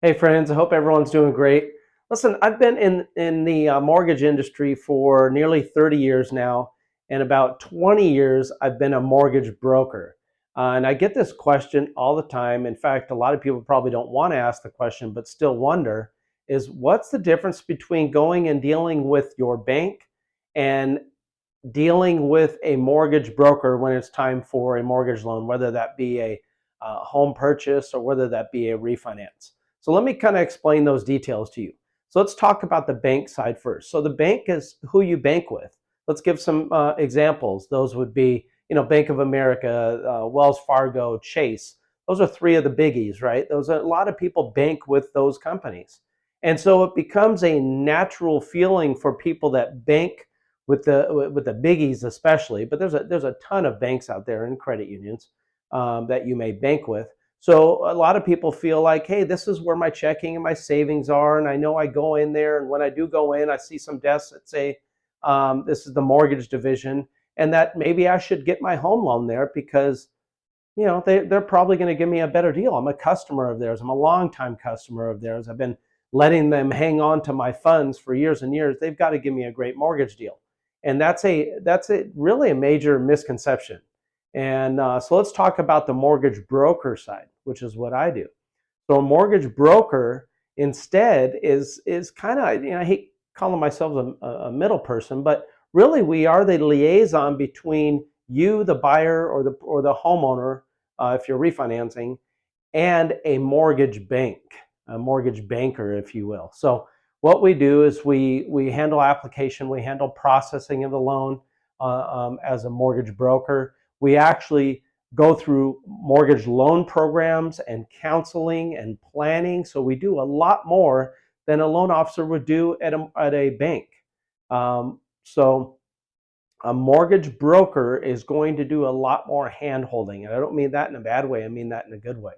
Hey friends, I hope everyone's doing great. Listen, I've been in the mortgage industry for nearly 30 years now, and about 20 years I've been a mortgage broker. And I get this question all the time. In fact, a lot of people probably don't want to ask the question, but still wonder is what's the difference between going and dealing with your bank and dealing with a mortgage broker when it's time for a mortgage loan, whether that be a home purchase or whether that be a refinance. So let me kind of explain those details to you. So let's talk about the bank side first. So the bank is who you bank with. Let's give some examples. Those would be, Bank of America, Wells Fargo, Chase. Those are three of the biggies, right? Those a lot of people bank with those companies, and so it becomes a natural feeling for people that bank with the biggies especially. But there's a ton of banks out there and credit unions that you may bank with. So a lot of people feel like, hey, this is where my checking and my savings are, and I know I go in there, and when I do go in, I see some desks that say this is the mortgage division, and that maybe I should get my home loan there because they're probably going to give me a better deal. I'm a customer of theirs. I'm a longtime customer of theirs. I've been letting them hang on to my funds for years and years. They've got to give me a great mortgage deal, and that's a really a major misconception. And so let's talk about the mortgage broker side, which is what I do. So a mortgage broker instead is kind of, I hate calling myself a middle person, but really we are the liaison between you, the buyer or the homeowner, if you're refinancing, and a mortgage bank, a mortgage banker, if you will. So what we do is we handle application, we handle processing of the loan as a mortgage broker. We actually go through mortgage loan programs and counseling and planning. So we do a lot more than a loan officer would do at a bank. So a mortgage broker is going to do a lot more hand holding. And I don't mean that in a bad way, I mean that in a good way.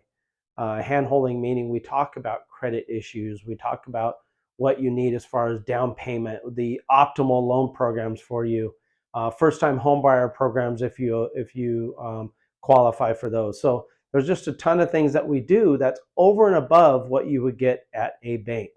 Hand holding meaning we talk about credit issues, we talk about what you need as far as down payment, the optimal loan programs for you, first time home buyer programs if you qualify for those. So there's just a ton of things that we do that's over and above what you would get at a bank.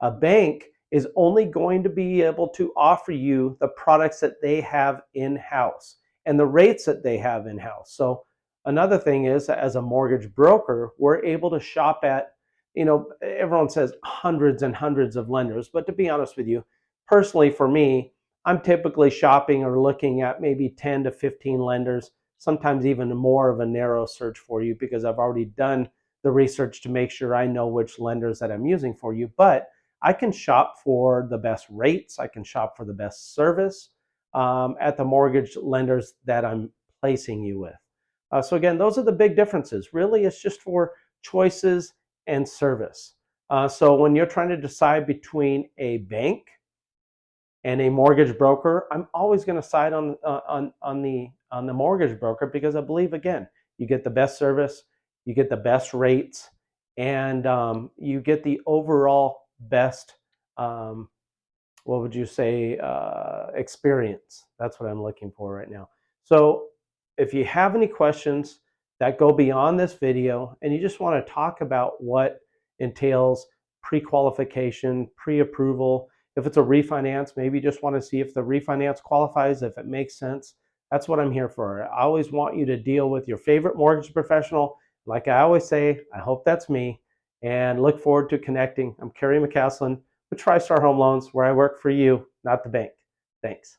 A bank is only going to be able to offer you the products that they have in-house and the rates that they have in-house. So another thing is, as a mortgage broker, we're able to shop at, everyone says hundreds and hundreds of lenders, but to be honest with you, personally for me, I'm typically shopping or looking at maybe 10 to 15 lenders, sometimes even more of a narrow search for you because I've already done the research to make sure I know which lenders that I'm using for you. But I can shop for the best rates. I can shop for the best service at the mortgage lenders that I'm placing you with. So again, those are the big differences. Really, it's just for choices and service. So when you're trying to decide between a bank and a mortgage broker, I'm always going to side on the mortgage broker because I believe, again, you get the best service, you get the best rates, and you get the overall best, what would you say, experience. That's what I'm looking for right now. So if you have any questions that go beyond this video and you just want to talk about what entails pre-qualification, pre-approval, if it's a refinance, maybe you just want to see if the refinance qualifies, if it makes sense. That's what I'm here for. I always want you to deal with your favorite mortgage professional. Like I always say, I hope that's me, and look forward to connecting. I'm Cary with TriStar Home Loans, where I work for you, not the bank. Thanks.